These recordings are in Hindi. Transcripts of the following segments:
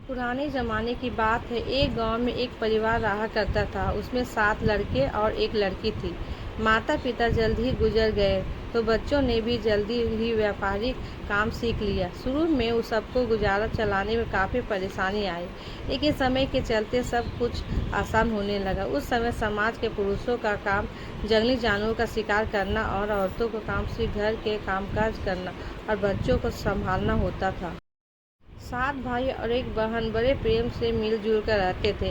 पुराने ज़माने की बात है। एक गांव में एक परिवार रहा करता था। उसमें 7 लड़के और एक लड़की थी। माता पिता जल्द ही गुजर गए तो बच्चों ने भी जल्दी ही व्यापारिक काम सीख लिया। शुरू में उस सबको गुजारा चलाने में काफ़ी परेशानी आई, लेकिन समय के चलते सब कुछ आसान होने लगा। उस समय समाज के पुरुषों का काम जंगली जानवरों का शिकार करना और औरतों को काम सिर्फ घर के कामकाज करना और बच्चों को संभालना होता था। 7 भाई और एक बहन बड़े प्रेम से मिलजुल कर रहते थे।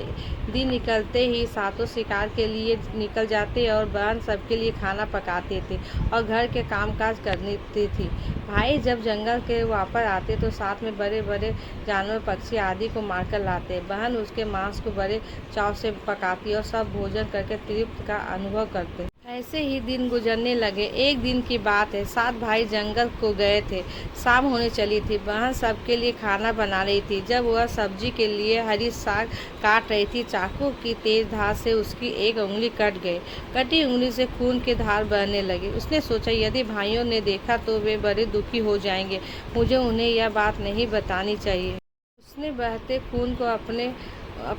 दिन निकलते ही सातों शिकार के लिए निकल जाते और बहन सबके लिए खाना पकाते थे और घर के कामकाज करती थी। भाई जब जंगल के वापस आते तो साथ में बड़े बड़े जानवर पक्षी आदि को मारकर लाते। बहन उसके मांस को बड़े चाव से पकाती और सब भोजन करके तृप्त का अनुभव करते। ऐसे ही दिन गुजरने लगे। एक दिन की बात है, 7 भाई जंगल को गए थे। शाम होने चली थी। बहन सबके लिए खाना बना रही थी। जब वह सब्जी के लिए हरी साग काट रही थी, चाकू की तेज धार से उसकी एक उंगली कट गई। कटी उंगली से खून की धार बहने लगी। उसने सोचा, यदि भाइयों ने देखा तो वे बड़े दुखी हो जाएंगे। मुझे उन्हें यह बात नहीं बतानी चाहिए। उसने बहते खून को अपने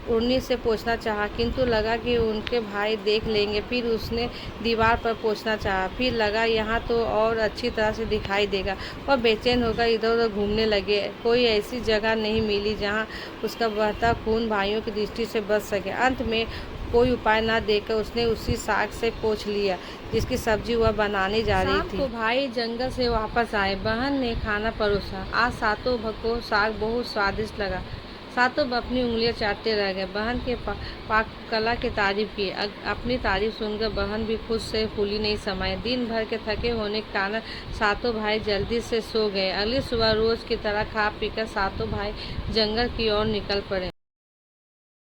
ओढ़नी से पोंछना चाहा, किंतु लगा कि उनके भाई देख लेंगे। फिर उसने दीवार पर पोंछना चाहा, फिर लगा यहाँ तो और अच्छी तरह से दिखाई देगा। वह बेचैन होकर इधर उधर घूमने लगे। कोई ऐसी जगह नहीं मिली जहाँ उसका बहता खून भाइयों की दृष्टि से बच सके। अंत में कोई उपाय न देखकर उसने उसी साग से पोंछ लिया जिसकी सब्जी वह बनाने जा रही थी। शाम को भाई जंगल से वापस आए। बहन ने खाना परोसा। आज सातों को साग बहुत स्वादिष्ट लगा। सातों अपनी उंगलियां चाटते रह गए। बहन के पाक कला की तारीफ की। अपनी तारीफ सुनकर बहन भी खुश से फूली नहीं समाई। दिन भर के थके होने के कारण सातों भाई जल्दी से सो गए। अगली सुबह रोज की तरह खा पीकर सातों भाई जंगल की ओर निकल पड़े।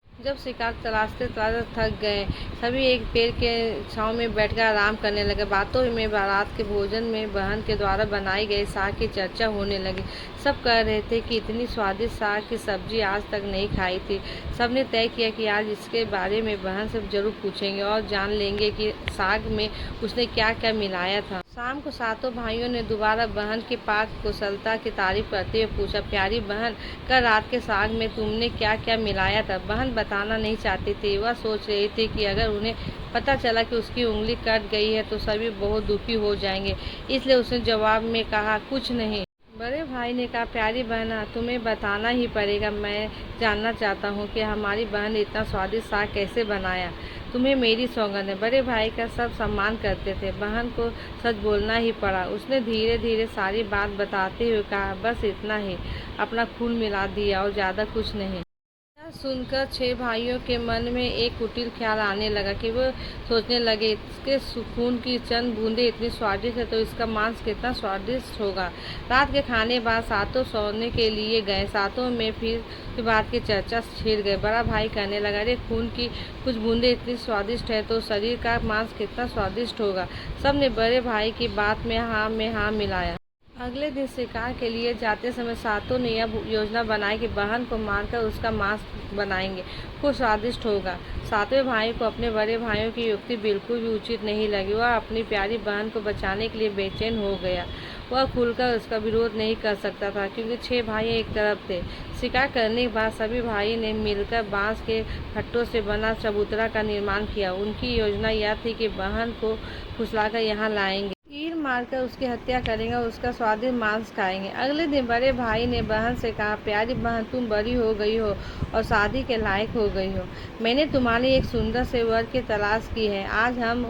जब शिकार तलाशते तलाशते थक गए, सभी एक पेड़ के छांव में बैठकर आराम करने लगे। बातों में रात के भोजन में बहन के द्वारा बनाई गई साग की चर्चा होने लगी। सब कह रहे थे कि इतनी स्वादिष्ट साग की सब्जी आज तक नहीं खाई थी। सबने तय किया कि आज इसके बारे में बहन से जरूर पूछेंगे और जान लेंगे कि साग में उसने क्या क्या मिलाया था। शाम को सातों भाइयों ने दोबारा बहन की पाक कुशलता की तारीफ करते हुए पूछा, प्यारी बहन, कल रात के साग में तुमने क्या क्या मिलाया था? बहन बताना नहीं चाहती थी। वह सोच रही थी कि अगर उन्हें पता चला कि उसकी उंगली कट गई है तो सभी बहुत दुखी हो जाएंगे। इसलिए उसने जवाब में कहा, कुछ नहीं। बड़े भाई ने कहा, प्यारी बहना, तुम्हें बताना ही पड़ेगा। मैं जानना चाहता हूँ कि हमारी बहन ने इतना स्वादिष्ट साग कैसे बनाया। तुम्हें मेरी सौगंध है। बड़े भाई का सब सम्मान करते थे। बहन को सच बोलना ही पड़ा। उसने धीरे धीरे सारी बात बताते हुए कहा, बस इतना ही, अपना खून मिला दिया और ज़्यादा कुछ नहीं। यह सुनकर 6 भाइयों के मन में एक कुटिल ख्याल आने लगा कि वो सोचने लगे, इसके खून की चंद बूंदें इतनी स्वादिष्ट है तो इसका मांस कितना स्वादिष्ट होगा। रात के खाने बाद सातों सोने के लिए गए। सातों में फिर बात की चर्चा छिड़ गई। बड़ा भाई कहने लगा, अरे खून की कुछ बूंदें इतनी स्वादिष्ट है तो शरीर का मांस कितना स्वादिष्ट होगा। सबने बड़े भाई की बात में हाँ मिलाया। अगले दिन शिकार के लिए जाते समय सातों ने यह योजना बनाई कि बहन को मारकर उसका मांस बनाएंगे, खूब स्वादिष्ट होगा। सातवें भाई को अपने बड़े भाइयों की युक्ति बिल्कुल भी उचित नहीं लगी। वह अपनी प्यारी बहन को बचाने के लिए बेचैन हो गया। वह खुलकर उसका विरोध नहीं कर सकता था क्योंकि 6 भाई एक तरफ थे। शिकार करने के बाद सभी भाई ने मिलकर बांस के फट्टों से बना चबूतरा का निर्माण किया। उनकी योजना यह थी कि बहन को फुसलाकर यहाँ लाएंगे, तीर मारकर उसकी हत्या करेंगे और उसका स्वादिष्ट मांस खाएंगे। अगले दिन बड़े भाई ने बहन से कहा, प्यारी बहन, तुम बड़ी हो गई हो और शादी के लायक हो गई हो। मैंने तुम्हारे एक सुंदर से वर की तलाश की है। आज हम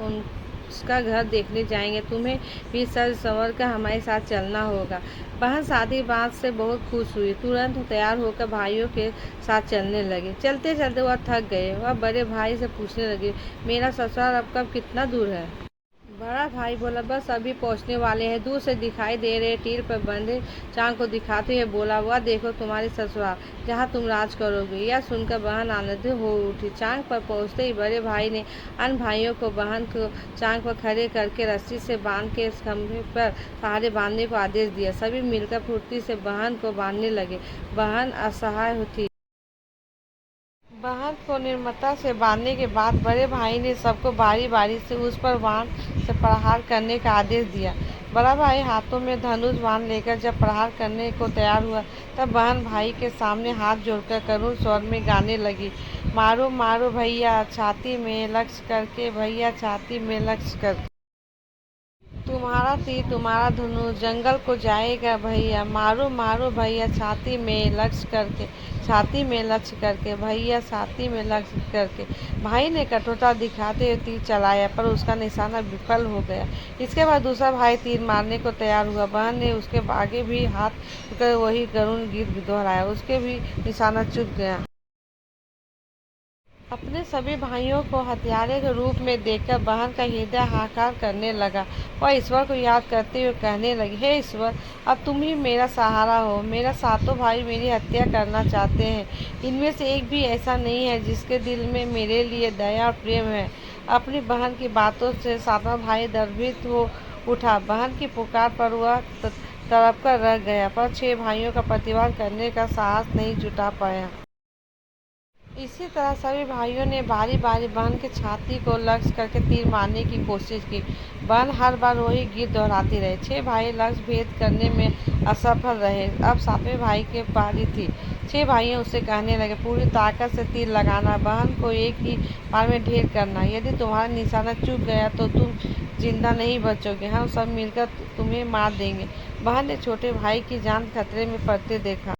उसका घर देखने जाएंगे। तुम्हें भी सज संवर कर हमारे साथ चलना होगा। बहन शादी बात से बहुत खुश हुई। तुरंत तैयार होकर भाइयों के साथ चलने लगे। चलते चलते वह थक गए। वह बड़े भाई से पूछने लगे, मेरा ससुराल अब कब कितना दूर है? बड़ा भाई बोला, बस अभी पहुंचने वाले हैं। दूर से दिखाई दे रहे टीर पर बंधे चांद को दिखाते हुए बोला, वह देखो तुम्हारी ससुराल, जहां तुम राज करोगे। यह सुनकर बहन आनंदित हो उठी। चांद पर पहुंचते ही बड़े भाई ने अन्य भाइयों को बहन को चांद पर खड़े करके रस्सी से बांध के खंभे पर सहारे बांधने को आदेश दिया। सभी मिलकर फुर्ती से बहन को बांधने लगे। बहन असहाय थी। बहन को निर्ममता से बांधने के बाद बड़े भाई ने सबको बारी बारी से उस पर बाण से प्रहार करने का आदेश दिया। बड़ा भाई हाथों में धनुष बाण लेकर जब प्रहार करने को तैयार हुआ, तब बहन भाई के सामने हाथ जोड़कर करुण स्वर में गाने लगी। मारो मारो भैया छाती में लक्ष्य करके, भैया छाती में लक्ष्य कर। तुम्हारा तीर तुम्हारा धनुष जंगल को जाएगा भैया, मारो मारो भैया छाती में लक्ष्य करके, छाती में लक्ष्य करके, भैया छाती में लक्ष्य करके। भाई ने कठोरता दिखाते हुए तीर चलाया, पर उसका निशाना विफल हो गया। इसके बाद दूसरा भाई तीर मारने को तैयार हुआ। बहन ने उसके आगे भी हाथ कर वही करुण गीत दोहराया। उसके भी निशाना चूक गया। अपने सभी भाइयों को हत्यारे के रूप में देखकर बहन का हृदय हाहाकार करने लगा। वह ईश्वर को याद करते हुए कहने लगी, हे ईश्वर, अब तुम ही मेरा सहारा हो। मेरा सातों भाई मेरी हत्या करना चाहते हैं। इनमें से एक भी ऐसा नहीं है जिसके दिल में मेरे लिए दया और प्रेम है। अपनी बहन की बातों से सातवां भाई डरभीत हो उठा। बहन की पुकार पर वह तड़प कर रह गया, पर 6 भाइयों का प्रतिवाद करने का साहस नहीं जुटा पाया। इसी तरह सभी भाइयों ने बारी बारी बहन की छाती को लक्ष्य करके तीर मारने की कोशिश की। बहन हर बार वही गीत दोहराती रही। 6 भाई लक्ष्य भेद करने में असफल रहे। अब 7वें भाई की पारी थी। 6 भाइयों उससे कहने लगे, पूरी ताकत से तीर लगाना, बहन को एक ही बार में ढेर करना। यदि तुम्हारा निशाना चूक गया तो तुम जिंदा नहीं बचोगे। हम सब मिलकर तुम्हें मार देंगे। बहन ने छोटे भाई की जान खतरे में पड़ते देखा।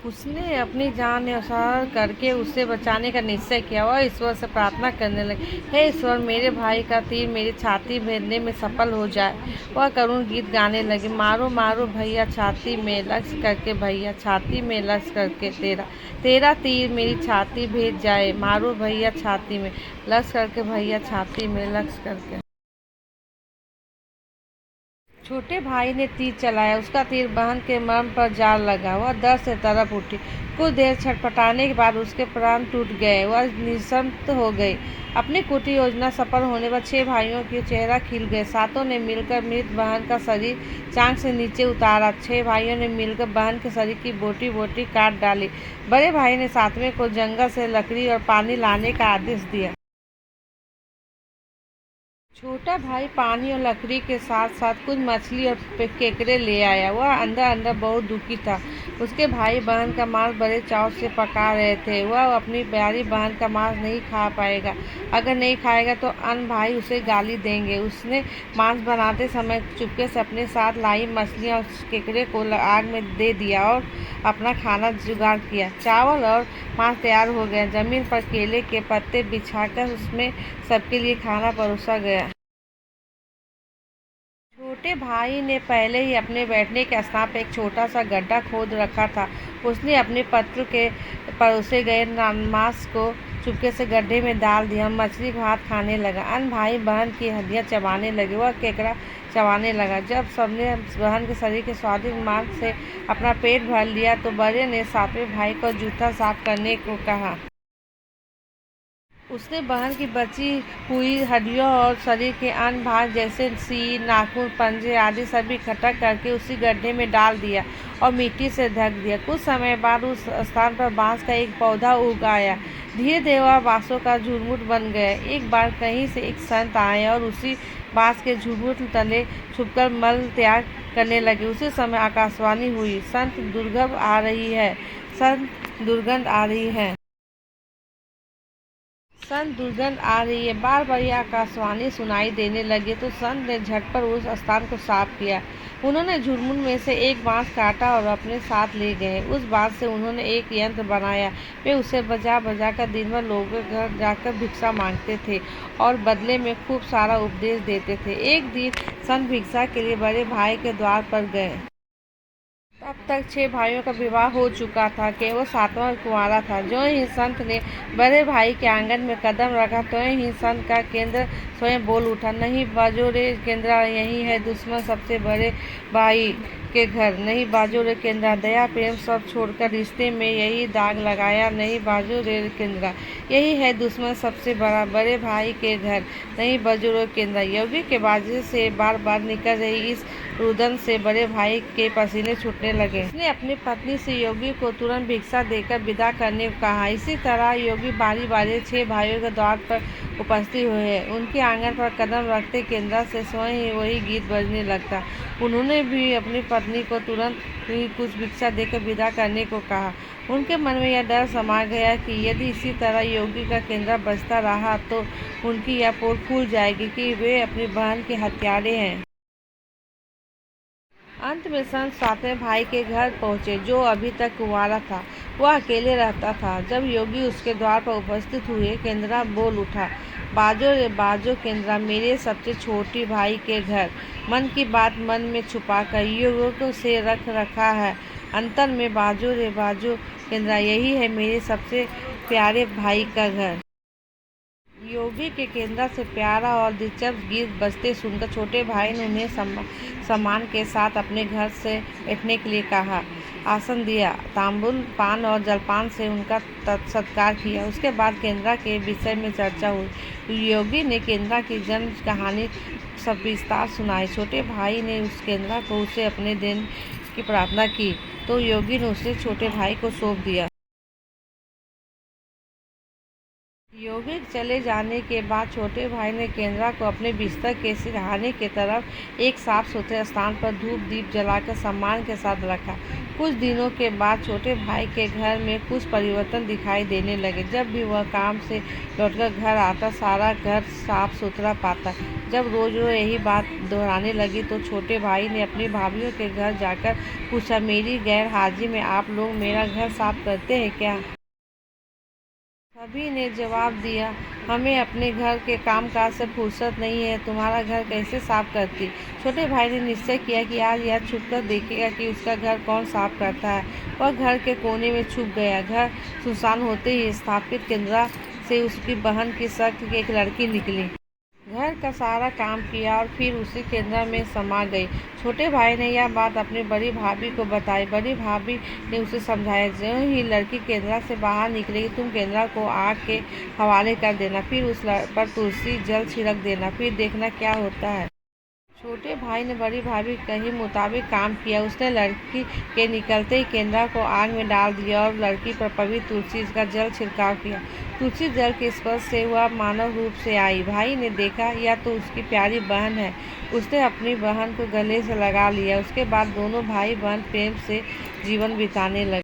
उसने अपनी जान न्यौछावर करके उसे बचाने का निश्चय किया। वह ईश्वर से प्रार्थना करने लगी, हे ईश्वर, मेरे भाई का तीर मेरी छाती भेदने में सफल हो जाए। वह करुण गीत गाने लगी, मारो मारो भैया छाती में लक्ष्य करके, भैया छाती में लक्ष्य करके, तेरा तेरा तीर मेरी छाती भेद जाए। मारो भैया छाती में लक्ष्य करके, भैया छाती में लक्ष्य करके। छोटे भाई ने तीर चलाया। उसका तीर बहन के मर्म पर जा लगा। वह दर्द से तड़प उठी। कुछ देर छटपटाने के बाद उसके प्राण टूट गए। वह निशक्त हो गई। अपनी कुटिल योजना सफल होने पर 6 भाइयों के चेहरा खिल गए। सातों ने मिलकर मृत बहन का शरीर चांग से नीचे उतारा। 6 भाइयों ने मिलकर बहन के शरीर की बोटी बोटी काट डाली। बड़े भाई ने 7वें को जंगल से लकड़ी और पानी लाने का आदेश दिया। छोटा भाई पानी और लकड़ी के साथ साथ कुछ मछली और केकड़े ले आया। वह अंदर अंदर बहुत दुखी था। उसके भाई बहन का मांस बड़े चाव से पका रहे थे। वह अपनी प्यारी बहन का मांस नहीं खा पाएगा। अगर नहीं खाएगा तो अन्य भाई उसे गाली देंगे। उसने मांस बनाते समय चुपके से अपने साथ लाई मछलियाँ और केकड़े को आग में दे दिया और अपना खाना जुगाड़ किया। चावल और मांस तैयार हो गया। जमीन पर केले के पत्ते बिछाकर उसमें सबके लिए खाना परोसा गया। छोटे भाई ने पहले ही अपने बैठने के स्थान पर एक छोटा सा गड्ढा खोद रखा था। उसने अपने पत्र के परोसे गए मांस को चुपके से गड्ढे में डाल दिया। मछली भात खाने लगा। अन्य भाई बहन की हड्डियां चबाने लगे। वह केकड़ा चबाने लगा। जब सबने बहन के शरीर के स्वादिष्ट मांस से अपना पेट भर लिया तो बड़े ने 7वें भाई को जूठा साफ करने को कहा। उसने बहन की बची हुई हड्डियों और शरीर के अन्य भाग जैसे सींग, नाखून, पंजे आदि सभी इकट्ठा करके उसी गड्ढे में डाल दिया और मिट्टी से ढक दिया। कुछ समय बाद उस स्थान पर बांस का एक पौधा उग आया। धीरे धीरे वह बांसों का झुरमुट बन गया। एक बार कहीं से एक संत आए और उसी बांस के झुरमुट तले छुपकर मल त्याग करने लगे। उसी समय आकाशवाणी हुई, संत दुर्गंध आ रही है, संत दुर्गंध आ रही है, संत दुर्गंध आ रही है। बार बार यह आकाशवाणी सुनाई देने लगी तो संत ने झटपट उस स्थान को साफ किया। उन्होंने झुरमुट में से एक बांस काटा और अपने साथ ले गए। उस बांस से उन्होंने एक यंत्र बनाया। वे उसे बजा बजा कर दिन भर लोगों के घर जाकर भिक्षा मांगते थे और बदले में खूब सारा उपदेश देते थे। एक दिन संत भिक्षा के लिए बड़े भाई के द्वार पर गए। तब तक 6 भाइयों का विवाह हो चुका था। केवल 7वां कुंवारा था। जो ही संत ने बड़े भाई के आंगन में कदम रखा तो ही संत का केंद्र स्वयं बोल उठा, नहीं बाजो रे केंद्रा, यही है दुश्मन सबसे बड़े भाई के घर। नहीं बाजो रे केंद्रा, दया प्रेम सब छोड़कर रिश्ते में यही दाग लगाया। नहीं बाजो रे केंद्रा, यही है दुश्मन सबसे बड़े भाई के घर। नहीं बाजो रे केंद्रा। योगी के बाजे से बार बार निकल रही इस रुदन से बड़े भाई के पसीने छूटने लगे। उसने अपनी पत्नी से योगी को तुरंत भिक्षा देकर विदा करने को कहा। इसी तरह योगी बारी बारी 6 भाइयों के द्वार पर उपस्थित हुए। उनके आंगन पर कदम रखते केंद्रा से स्वयं ही वही गीत बजने लगता। उन्होंने भी अपनी पत्नी को तुरंत ही कुछ भिक्षा देकर विदा करने को कहा। उनके मन में यह डर समा गया कि यदि इसी तरह योगी का केंद्रा बजता रहा तो उनकी यह पोल खुल जाएगी कि वे अपनी बहन के हत्यारे हैं। अंत में संत 7वें भाई के घर पहुंचे, जो अभी तक कुंवारा था। वह अकेले रहता था। जब योगी उसके द्वार पर उपस्थित हुए, केंद्रा बोल उठा, बाजो रे बाजो केंद्रा, मेरे सबसे छोटी भाई के घर। मन की बात मन में छुपाकर युगों से रख रखा है। अंतर में बाजो रे बाजो केंद्रा, यही है मेरे सबसे प्यारे भाई का घर। योगी के केंद्रा से प्यारा और दिलचस्प गीत बजते सुनकर छोटे भाई ने उन्हें सम्मान के साथ अपने घर से बैठने के लिए कहा। आसन दिया, तांबूल पान और जलपान से उनका सत्कार किया। उसके बाद केंद्रा के विषय में चर्चा हुई। योगी ने केंद्रा की जन्म कहानी सब विस्तार सुनाई। छोटे भाई ने उस केंद्रा को उसे अपने देने की प्रार्थना की तो योगी ने उसे छोटे भाई को सौंप दिया। योगी चले जाने के बाद छोटे भाई ने केंद्रा को अपने बिस्तर के सिरहाने की तरफ एक साफ सुथरे स्थान पर धूप दीप जलाकर सम्मान के साथ रखा। कुछ दिनों के बाद छोटे भाई के घर में कुछ परिवर्तन दिखाई देने लगे। जब भी वह काम से लौटकर घर आता, सारा घर साफ सुथरा पाता। जब रोज रोज यही बात दोहराने लगी तो छोटे भाई ने अपनी भाभीियों के घर जाकर पूछा, मेरी गैर हाजिरी में आप लोग मेरा घर साफ करते हैं क्या? सभी ने जवाब दिया, हमें अपने घर के कामकाज से फुर्सत नहीं है, तुम्हारा घर कैसे साफ करती। छोटे भाई ने निश्चय किया कि आज यह छुपकर देखेगा कि उसका घर कौन साफ करता है। वह घर के कोने में छुप गया। घर सुनसान होते ही स्थापित केंद्रा से उसकी बहन की शक्ल की एक लड़की निकली। घर का सारा काम किया और फिर उसी केंद्रा में समा गई। छोटे भाई ने यह बात अपनी बड़ी भाभी को बताई। बड़ी भाभी ने उसे समझाया, जो ही लड़की केंद्रा से बाहर निकलेगी तुम केंद्रा को आग के हवाले कर देना, फिर उस पर तुलसी जल छिड़क देना, फिर देखना क्या होता है। छोटे भाई ने बड़ी भाभी कही मुताबिक काम किया। उसने लड़की के निकलते ही केंद्रा को आग में डाल दिया और लड़की पर पवित्र तुलसी का जल छिड़काव किया। तुलसी जल के स्पर्श से वह मानव रूप से आई। भाई ने देखा यह तो उसकी प्यारी बहन है। उसने अपनी बहन को गले से लगा लिया। उसके बाद दोनों भाई बहन प्रेम से जीवन बिताने लगे।